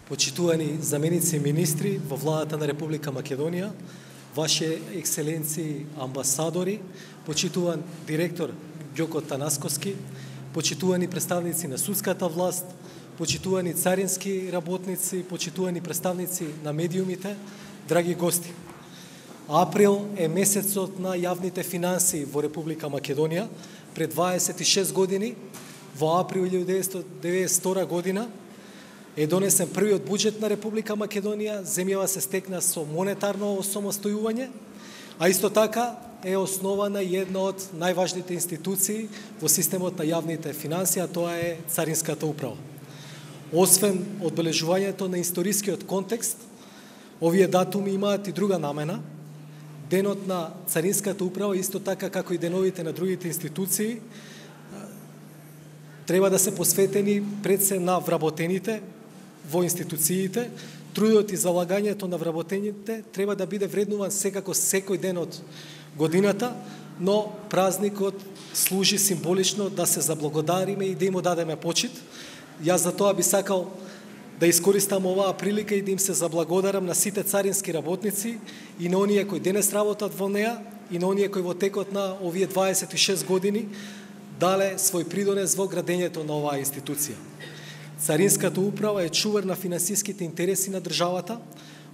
почитувани заменици министри во владата на Република Македонија, Ваше екселенции амбасадори, почитуван директор Ѓоко Танасковски, почитувани представници на судската власт, почитувани царински работници, почитувани представници на медиумите, драги гости. Април е месецот на јавните финансии во Република Македонија. Пред 26 години, во април 1992 година, е донесен првиот буџет на Република Македонија, земјава се стекна со монетарно осамостојување, а исто така е основана една од најважните институции во системот на јавните финансии, а тоа е Царинската управа. Освен одбележувањето на историскиот контекст, овие датуми имаат и друга намена. Денот на Царинската управа, исто така како и деновите на другите институции, треба да се посветени пред се на вработените во институциите. Трудот и залагањето на вработените треба да биде вреднуван секако секој ден од годината, но празникот служи символично да се заблагодариме и да им дадеме почит. Јас за тоа би сакал да искористам оваа прилика и да им се заблагодарам на сите царински работници и на оние кои денес работат во неа и на оние кои во текот на овие 26 години дале свој придонес во градењето на оваа институција. Царинската управа е чувар на финансиските интереси на државата.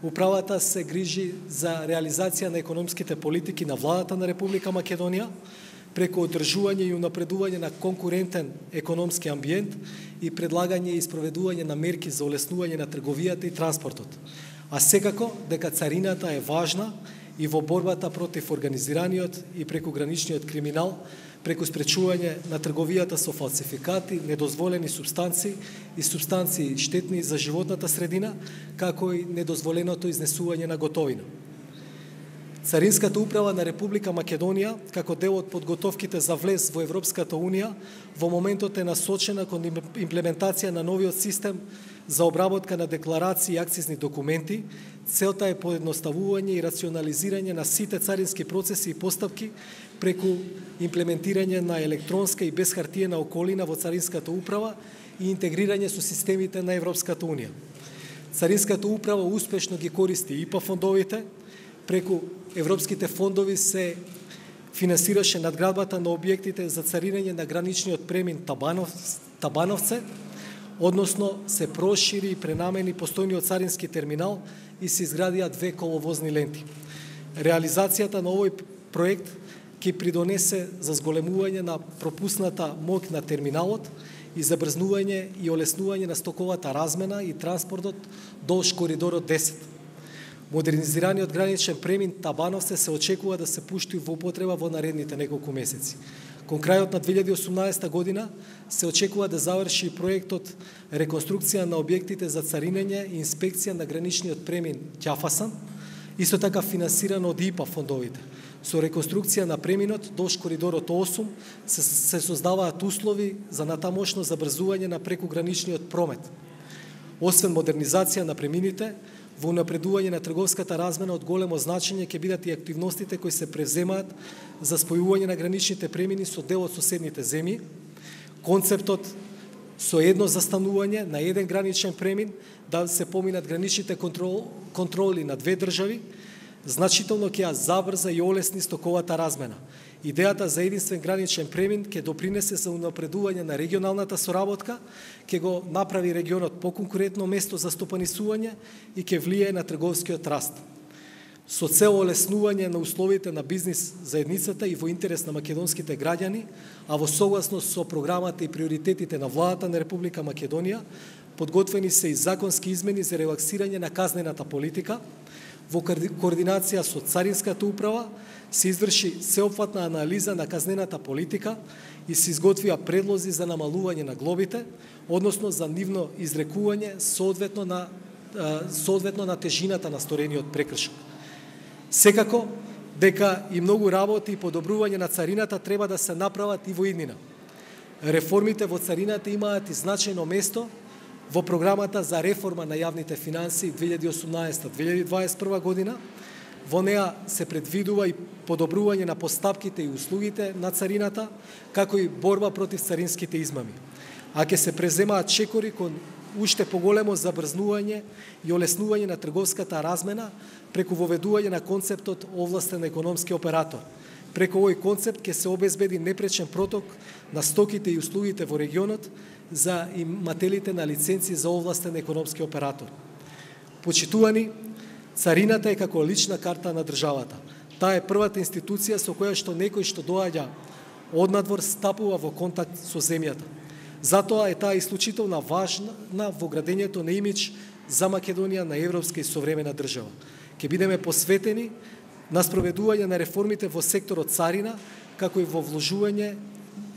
Управата се грижи за реализација на економските политики на владата на Република Македонија, преку одржување и унапредување на конкурентен економски амбиент и предлагање и спроведување на мерки за олеснување на трговијата и транспортот. А секако дека царината е важна и во борбата против организираниот и прекуграничниот криминал, преку спречување на трговијата со фалсификати, недозволени субстанции и субстанции штетни за животната средина, како и недозволеното изнесување на готовина. Царинската управа на Република Македонија, како дел од подготовките за влез во Европската Унија, во моментот е насочена кон имплементација на новиот систем за обработка на декларации и акцизни документи. Целта е поедноставување и рационализирање на сите царински процеси и постапки преку имплементирање на електронска и безхартиена околина во Царинската управа и интегрирање со системите на Европската Унија. Царинската управа успешно ги користи ИПА фондовите. Преку европските фондови се финансираше надградбата на објектите за царирање на граничниот премин Табановце, односно се прошири и пренамени постојниот царински терминал и се изградија 2 коловозни ленти. Реализацијата на овој проект ќе придонесе за зголемување на пропусната моќ на терминалот и забрзнување и олеснување на стоковата размена и транспортот долж коридорот 10. Модернизираниот граничен премин Табановце се очекува да се пушти во употреба во наредните неколку месеци. Кон крајот на 2018 година се очекува да заврши проектот реконструкција на објектите за царинење и инспекција на граничниот премин Ќафасан, исто така финансирано од ИПА фондовите. Со реконструкција на преминот долж коридорот 8 се создаваат услови за натамошно забрзување на прекуграничниот промет. Освен модернизација на премините, во унапредување на трговската размена од големо значење ќе бидат и активностите кои се преземаат за спојување на граничните премини со дел од соседните земји. Концептот со едно застанување на еден граничен премин да се поминат граничните контроли на 2 држави, значително ќе ја забрза и олесни стоковата размена. Идејата за единствен граничен премин ќе допринесе за унапредување на регионалната соработка, ќе го направи регионот поконкурентно место за стопанисување и ќе влијае на трговскиот раст. Со цел олеснување на условите на бизнис заедницата и во интерес на македонските граѓани, а во согласност со програмата и приоритетите на владата на Република Македонија, подготвени се и законски измени за релаксирање на казнената политика. Во координација со Царинската управа се изврши сеопфатна анализа на казнената политика и се изготвија предлози за намалување на глобите, односно за нивно изрекување соодветно на тежината на сторениот прекршок. Секако дека и многу работи и подобрување на царината треба да се направат и во иднина. Реформите во царината имаат и значајно место во програмата за реформа на јавните финансии 2018-2021 година. Во неа се предвидува и подобрување на постапките и услугите на царината, како и борба против царинските измами. А ќе се преземаат чекори кон уште поголемо забрзнување и олеснување на трговската размена преку воведување на концептот овластен економски оператор. Преку овој концепт ќе се обезбеди непречен проток на стоките и услугите во регионот за имателите на лиценци за овластен економски оператор. Почитувани, царината е како лична карта на државата. Таа е првата институција со која што некој што доаѓа однадвор стапува во контакт со земјата. Затоа е таа исклучително важна во градењето на имидж за Македонија на европска и современа држава. Ќе бидеме посветени на спроведување на реформите во секторот царина, како и во вложување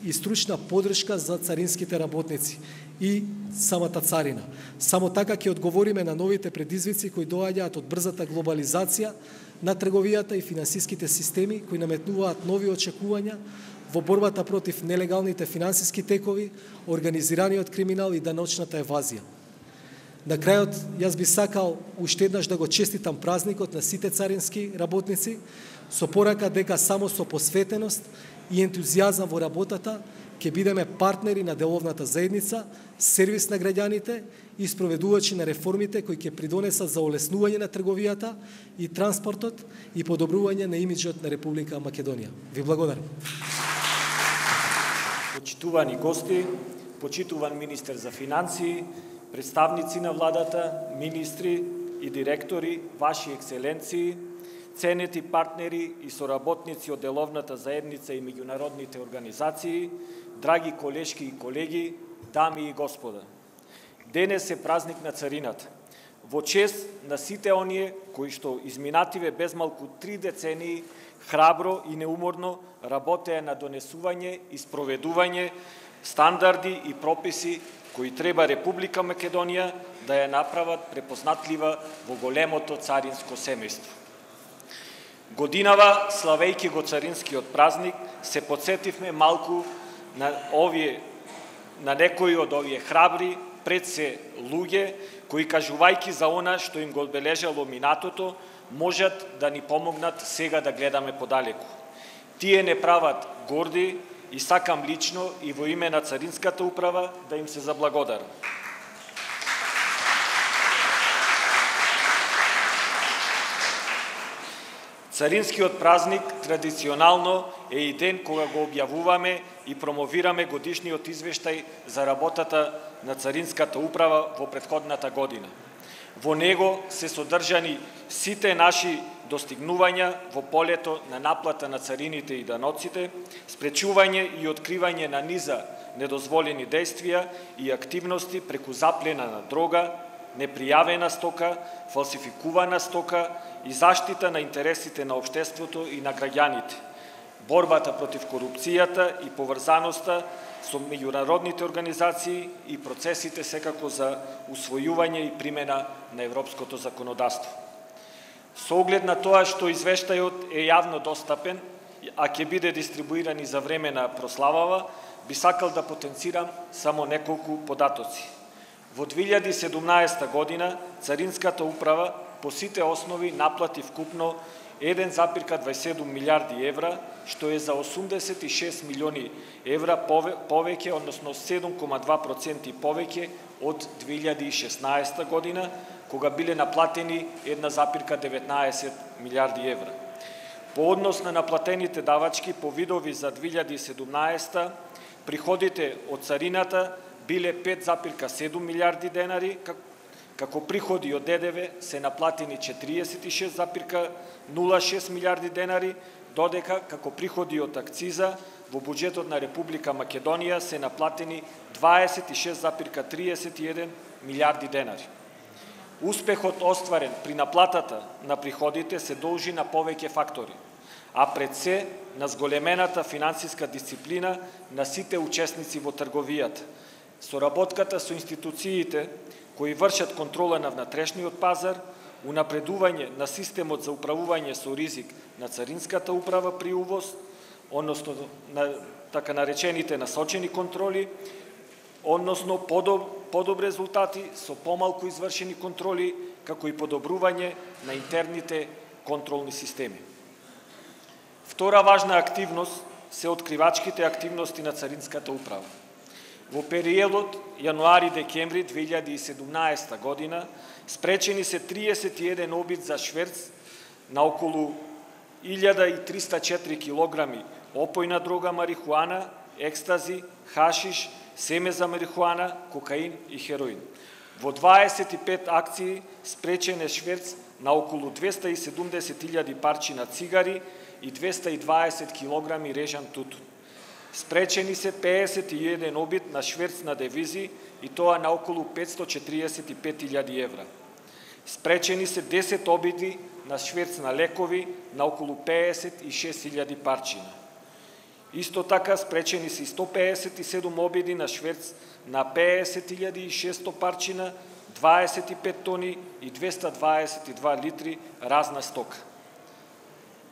и стручна подршка за царинските работници и самата царина. Само така ќе одговориме на новите предизвици кои доаѓаат од брзата глобализација на трговијата и финансиските системи кои наметнуваат нови очекувања во борбата против нелегалните финансиски текови, организираниот криминал и даночната евазија. На крајот, јас би сакал уште еднаш да го честитам празникот на сите царински работници, со порака дека само со посветеност и ентузијазам во работата ќе бидеме партнери на деловната заедница, сервис на граѓаните и спроведувачи на реформите кои ќе придонесат за олеснување на трговијата и транспортот и подобрување на имиджот на Република Македонија. Ви благодарам. Почитувани гости, почитуван министер за финансии, представници на владата, министри и директори, ваши екселенции, ценети партнери и соработници од деловната заедница и меѓународните организации, драги колешки и колеги, дами и господа. Денес е празник на царината. Во чест на сите оние кои што изминативе безмалку 3 децении храбро и неуморно работеа на донесување и спроведување стандарди и прописи кои треба Република Македонија да ја направат препознатлива во големото царинско семејство. Годинава, славејќи го царинскиот празник, се подсетивме малку на некои од овие храбри, пред се луѓе, кои кажувајќи за она што им го одбележало минатото, можат да ни помогнат сега да гледаме подалеку. Тие не прават горди и сакам лично и во име на Царинската управа да им се заблагодарам. Царинскиот празник традиционално е и ден кога го објавуваме и промовираме годишниот извештај за работата на Царинската управа во претходната година. Во него се содржани сите наши достигнувања во полето на наплата на царините и даноците, спречување и откривање на низа недозволени действија и активности преку заплена на дрога, непријавена стока, фалсификувана стока и заштита на интересите на општеството и на граѓаните, борбата против корупцијата и поврзаноста со меѓународните организации и процесите секако за усвојување и примена на европското законодавство. Со оглед на тоа што извештајот е јавно достапен, а ќе биде дистрибуиран и за време на прославава, би сакал да потенцирам само неколку податоци. Во 2017 година Царинската управа по сите основи наплати вкупно 1,27 милиарди евра, што е за 86 милиони евра повеќе, односно 7,2% повеќе од 2016 година, кога биле наплатени 1,19 милиарди евра. По однос на наплатените давачки по видови за 2017, приходите од царината биле 5,7 милиарди денари, како приходи од ДДВ се наплатени 46,06 милиарди денари, додека како приходи од акциза во буџетот на Република Македонија се наплатени 26,31 милиарди денари. Успехот остварен при наплатата на приходите се должи на повеќе фактори, а пред се на зголемената финансиска дисциплина на сите учесници во трговијата, соработката со институциите кои вршат контрола на внатрешниот пазар, унапредување на системот за управување со ризик на Царинската управа при увоз, односно на така наречените насочени контроли, односно подобри резултати со помалку извршени контроли, како и подобрување на интерните контролни системи. Втора важна активност се откривачките активности на Царинската управа. Во периодот јануари-декември 2017 година спречени се 31 обид за шверц на околу 1304 килограми опојна дрога марихуана, екстази, хашиш, семе за марихуана, кокаин и хероин. Во 25 акции спречен е шверц на околу 270.000 парчина цигари и 220 килограми режан тутун. Спречени се 51 обид на шверц на девизи и тоа на околу 545.000 евра. Спречени се 10 обиди на шверц на лекови на околу 56.000 парчина. Исто така спречени се 157 обиди на шверц на 50.600 парчина, 25 тони и 222 литри разна стока.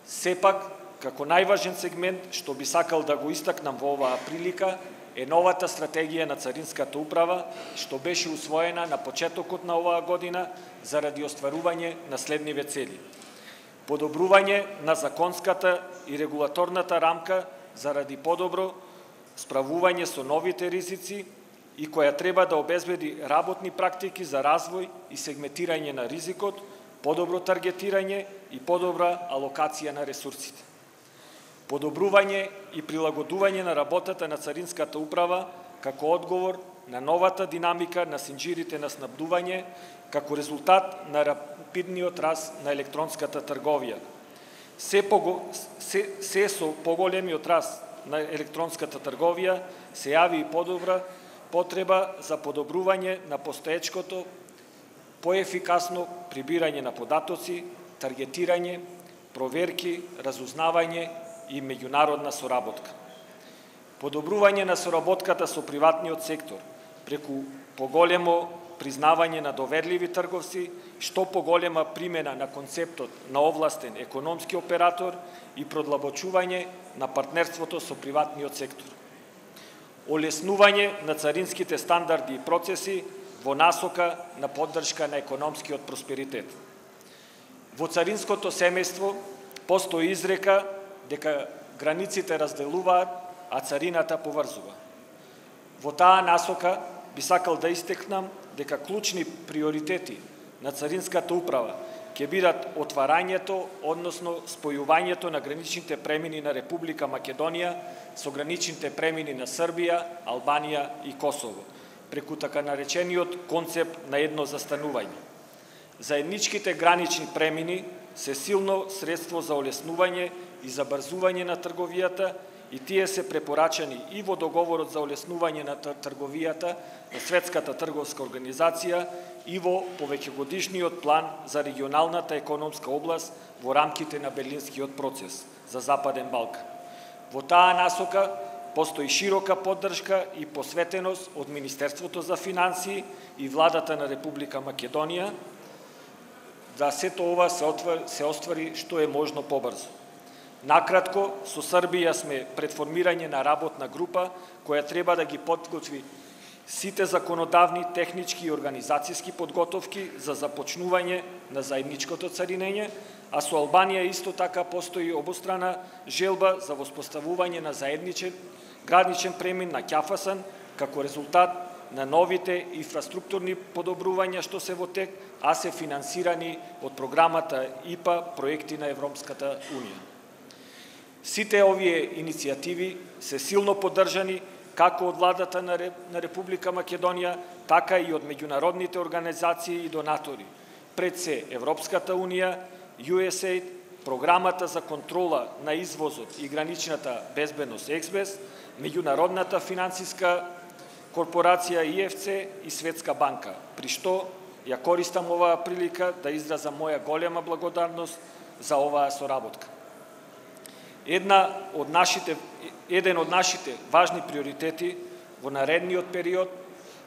Сепак, како најважен сегмент што би сакал да го истакнам во оваа прилика е новата стратегија на Царинската управа што беше усвоена на почетокот на оваа година заради остварување на следниве цели: подобрување на законската и регулаторната рамка заради подобро справување со новите ризици и која треба да обезбеди работни практики за развој и сегментирање на ризикот, подобро таргетирање и подобра алокација на ресурсите. Подобрување и прилагодување на работата на Царинската управа како одговор на новата динамика на синџирите на снабдување како резултат на рапидниот раст на електронската трговија. Се со поголемиот раст на електронската трговија се јави и подобра потреба за подобрување на постоечкото, поефикасно прибирање на податоци, таргетирање, проверки, разузнавање и меѓународна соработка. Подобрување на соработката со приватниот сектор преку поголемо признавање на доверливи трговци, што поголема примена на концептот на овластен економски оператор и продлабочување на партнерството со приватниот сектор. Олеснување на царинските стандарди и процеси во насока на поддршка на економскиот просперитет. Во царинското семејство постои изрека дека границите разделуваат, а царината поврзува. Во таа насока би сакал да истекнам дека клучни приоритети на Царинската управа ќе бидат отварањето, односно спојувањето на граничните премини на Република Македонија со граничните премини на Србија, Албанија и Косово, преку така наречениот концепт на едно застанување. Заедничките гранични премини се силно средство за олеснување и забрзување на трговијата и тие се препорачани и во договорот за олеснување на трговијата на Светската трговска организација и во повеќегодишниот план за регионалната економска област во рамките на Берлинскиот процес за Западен Балкан. Во таа насока постои широка поддршка и посветеност од Министерството за финансии и Владата на Република Македонија да сето ова се оствари што е можно побрзо. Накратко, со Србија сме пред формирање на работна група која треба да ги подготви сите законодавни, технички и организацијски подготовки за започнување на заедничкото царинење, а со Албанија исто така постои обострана желба за воспоставување на заедничен граничен премин на Ќафасан како резултат на новите инфраструктурни подобрувања што се во тек, а се финансирани од програмата ИПА проекти на Европската Унија. Сите овие иницијативи се силно поддржани како од Владата на Република Македонија, така и од меѓународните организации и донатори, пред се Европската Унија, USAID, Програмата за контрола на извозот и граничната безбедност ЕКСБЕС, Меѓународната финансиска корпорација ИФЦ и Светска банка, при што ја користам оваа прилика да изразам моја голема благодарност за оваа соработка. Еден од нашите важни приоритети во наредниот период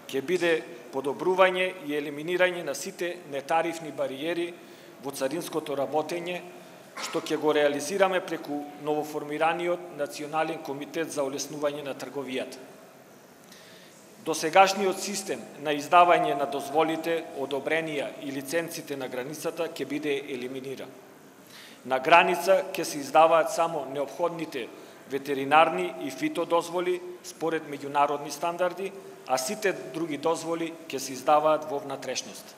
ќе биде подобрување и елиминирање на сите нетарифни бариери во царинското работење, што ќе го реализираме преку новоформираниот Национален комитет за олеснување на трговијата. Досегашниот систем на издавање на дозволите, одобренија и лиценците на границата ќе биде елиминиран. На граница ќе се издаваат само неопходните ветеринарни и фитодозволи според меѓународни стандарди, а сите други дозволи ќе се издаваат во внатрешност.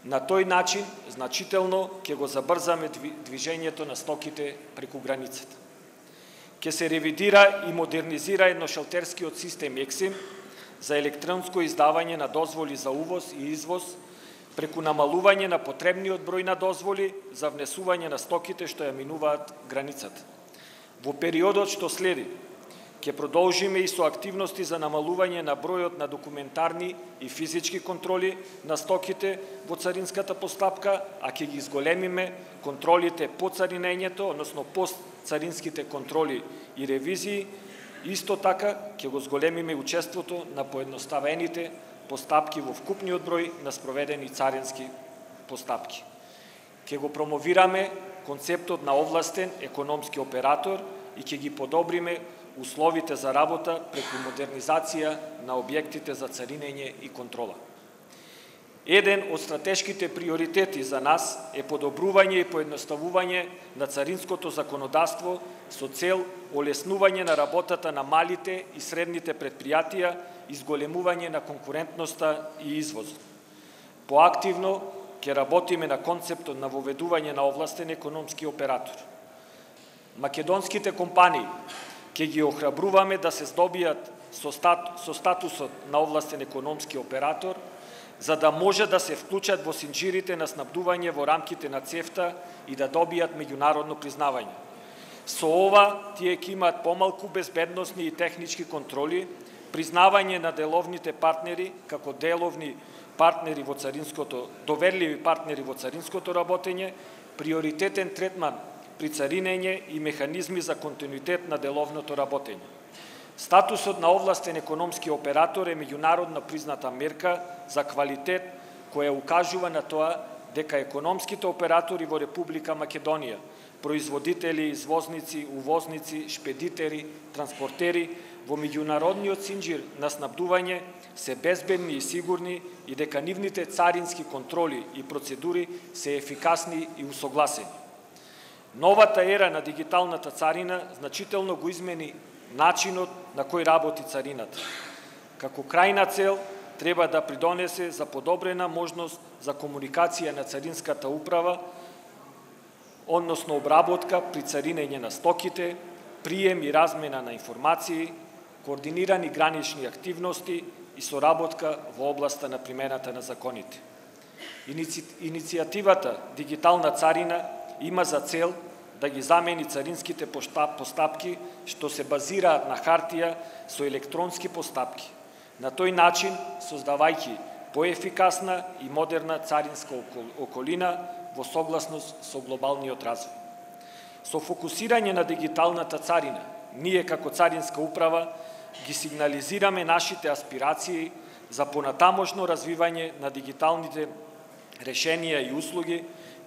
На тој начин, значително ќе го забрзаме движењето на стоките преку границата. Ќе се ревидира и модернизира едношелтерскиот систем ЕКСИМ за електронско издавање на дозволи за увоз и извоз, преку намалување на потребниот број на дозволи за внесување на стоките што ја минуваат границата. Во периодот што следи, ќе продолжиме и со активности за намалување на бројот на документарни и физички контроли на стоките во царинската постапка, а ќе ги изголемиме контролите по царинењето, односно постцаринските контроли и ревизии. Исто така ќе го зголемиме учеството на поедноставените постапки во вкупниот број на спроведени царински постапки. Ќе го промовираме концептот на овластен економски оператор и ќе ги подобриме условите за работа преку модернизација на објектите за царинење и контрола. Еден од стратешките приоритети за нас е подобрување и поедноставување на царинското законодавство со цел олеснување на работата на малите и средните предпријатија и зголемување на конкурентноста и извозот. Поактивно ќе работиме на концептот на воведување на овластен економски оператор. Македонските компании ќе ги охрабруваме да се здобијат со статусот на овластен економски оператор, за да може да се вклучат во синџирите на снабдување во рамките на ЦЕФТА и да добијат меѓународно признавање. Со ова тие ќе имаат помалку безбедносни и технички контроли, признавање на деловните партнери како деловни партнери во царинското, доверливи партнери во царинското работење, приоритетен третман при царинење и механизми за континуитет на деловното работење. Статусот на овластен економски оператор е меѓународно призната мерка за квалитет која укажува на тоа дека економските оператори во Република Македонија, производители, извозници, увозници, шпедитери, транспортери во меѓународниот синџир на снабдување се безбедни и сигурни и дека нивните царински контроли и процедури се ефикасни и усогласени. Новата ера на дигиталната царина значително го измени начинот на кој работи царината. Како крајна цел треба да придонесе за подобрена можност за комуникација на царинската управа, односно обработка при царинење на стоките, прием и размена на информации, координирани гранични активности и соработка во областа на примената на законите. Иницијативата Дигитална царина има за цел да ги замени царинските постапки што се базираат на хартија со електронски постапки. На тој начин, создавајќи поефикасна и модерна царинска околина во согласност со глобалниот развој. Со фокусирање на дигиталната царина, ние како царинска управа ги сигнализираме нашите аспирации за понатамошно развивање на дигиталните решенија и услуги,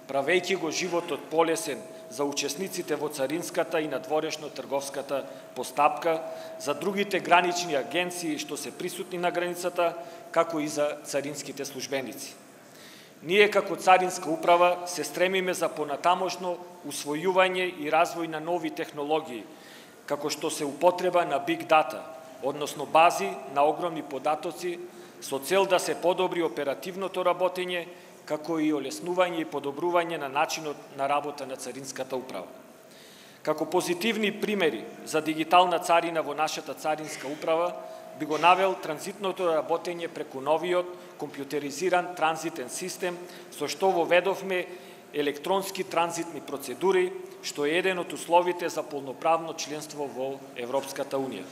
правејќи го животот полесен за учесниците во царинската и надворешно трговската постапка, за другите гранични агенции што се присутни на границата, како и за царинските службеници. Ние како царинска управа се стремиме за понатамошно усвојување и развој на нови технологии, како што се употреба на Big Data, односно бази на огромни податоци, со цел да се подобри оперативното работење, како и олеснување и подобрување на начинот на работа на царинската управа. Како позитивни примери за дигитална царина во нашата царинска управа, би го навел транзитното работење преку новиот компјутеризиран транзитен систем, со што воведовме електронски транзитни процедури, што е еден од условите за полноправно членство во Европската Унија.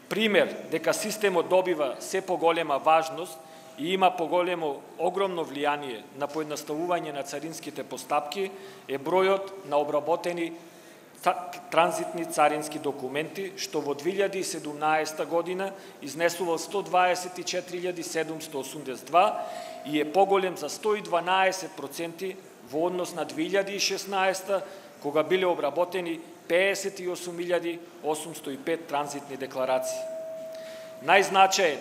Пример дека системот добива се поголема важност и има поголемо огромно влијание на поедноставување на царинските постапки е бројот на обработени транзитни царински документи, што во 2017 година изнесува 124.782 и е поголем за 112% во однос на 2016, кога биле обработени 58.805 транзитни декларации. Најзначаен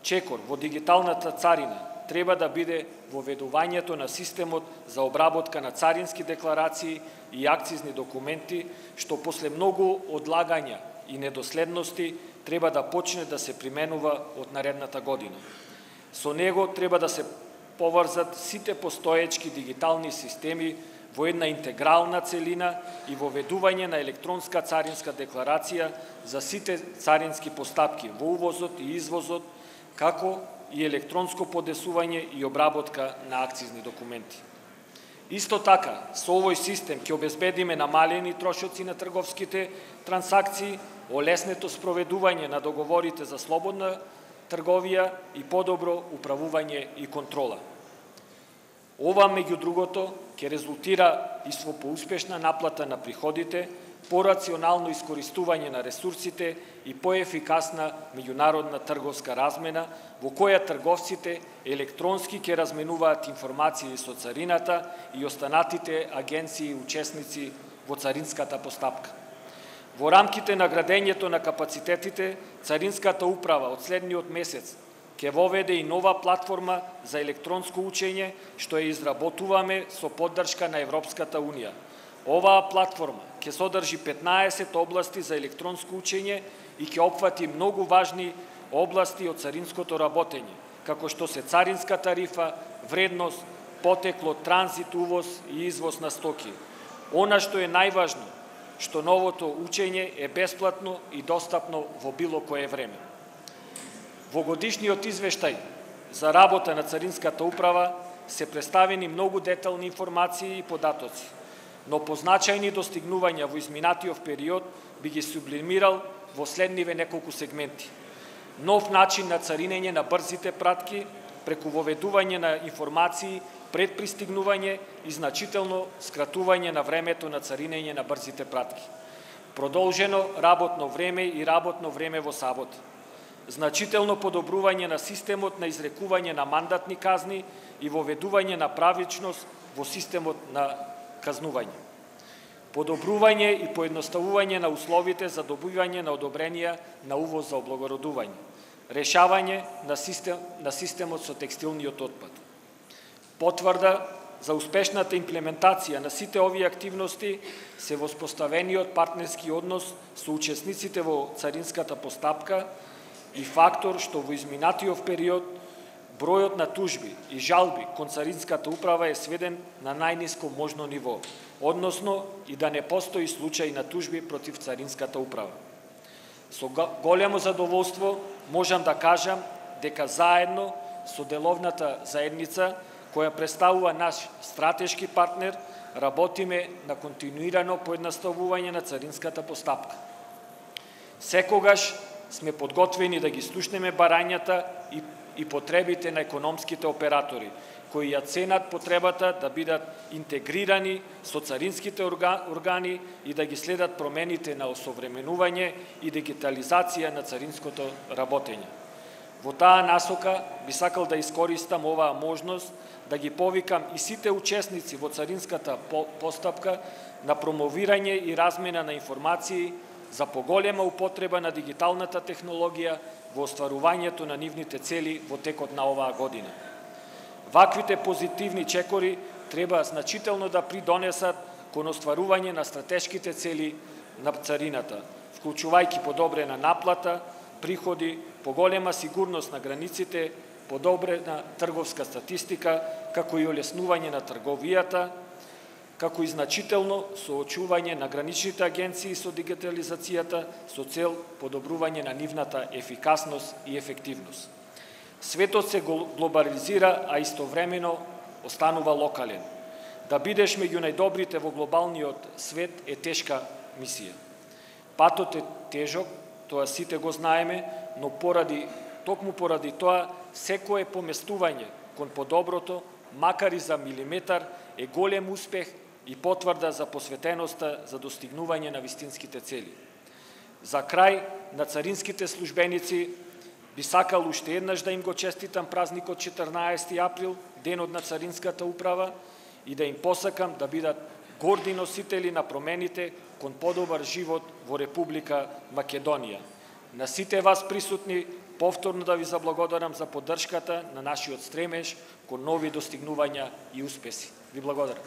чекор во дигиталната царина треба да биде воведувањето на системот за обработка на царински декларации и акцизни документи, што после многу одлагања и недоследности треба да почне да се применува од наредната година. Со него треба да се поврзат сите постоечки дигитални системи во една интегрална целина и воведување на електронска царинска декларација за сите царински постапки во увозот и извозот, како и електронско подесување и обработка на акцизни документи. Исто така, со овој систем ќе обезбедиме намалени трошоци на трговските трансакции, олеснето спроведување на договорите за слободна трговија и подобро управување и контрола. Ова, меѓу другото, ќе резултира и со поуспешна наплата на приходите, порационално искористување на ресурсите и поефикасна меѓународна трговска размена, во која трговците електронски ќе разменуваат информации со царината и останатите агенции и учесници во царинската постапка. Во рамките на градењето на капацитетите, Царинската управа од следниот месец ќе воведе и нова платформа за електронско учење, што ја изработуваме со поддршка на Европската Унија. Оваа платформа ќе содржи 15 области за електронско учење и ќе опфати многу важни области од царинското работење, како што се царинска тарифа, вредност, потекло, транзит, увоз и извоз на стоки. Она што е најважно, што новото учење е бесплатно и достапно во било кое време. Во годишниот извештај за работа на Царинската управа се представени многу детални информации и податоци, но по значајни достигнувања во изминатиот период би ги сублимирал во следниве неколку сегменти. Нов начин на царинење на брзите пратки преку воведување на информации пред пристигнување и значително скратување на времето на царинење на брзите пратки. Продолжено работно време и работно време во сабота. Значително подобрување на системот на изрекување на мандатни казни и воведување на правичност во системот на казнување. Подобрување и поедноставување на условите за добивање на одобренија на увоз за облагородување. Решавање на системот со текстилниот отпад. Потврда за успешната имплементација на сите овие активности се воспоставениот партнерски однос со учесниците во царинската постапка и фактор што во изминатиот период бројот на тужби и жалби кон Царинската управа е сведен на најниско можно ниво, односно и да не постои случај на тужби против Царинската управа. Со големо задоволство можам да кажам дека заедно со деловната заедница, која представува наш стратешки партнер, работиме на континуирано поедноставување на царинската постапка. Секогаш сме подготвени да ги слушнеме барањата и потребите на економските оператори, кои ја ценат потребата да бидат интегрирани со царинските органи и да ги следат промените на осовременување и дигитализација на царинското работење. Во таа насока би сакал да искористам оваа можност да ги повикам и сите учесници во царинската постапка на промовирање и размена на информации за поголема употреба на дигиталната технологија во остварувањето на нивните цели во текот на оваа година. Ваквите позитивни чекори треба значително да придонесат кон остварување на стратешките цели на царината, вклучувајќи подобрена наплата, приходи, поголема сигурност на границите, подобрена трговска статистика, како и олеснување на трговијата, како и значително соочување на граничните агенции со дигитализацијата со цел подобрување на нивната ефикасност и ефективност. Светот се глобализира, а истовремено останува локален. Да бидеш меѓу најдобрите во глобалниот свет е тешка мисија. Патот е тежок, тоа сите го знаеме, но токму поради тоа секое поместување кон подоброто, макар и за милиметар, е голем успех и потврда за посветеноста за достигнување на вистинските цели. За крај, на царинските службеници би сакал уште еднаш да им го честитам празникот 14 април, денот на Царинската управа, и да им посакам да бидат горди носители на промените кон подобар живот во Република Македонија. На сите вас присутни повторно да ви заблагодарам за поддршката на нашиот стремеж кон нови достигнувања и успеси. Ви благодарам.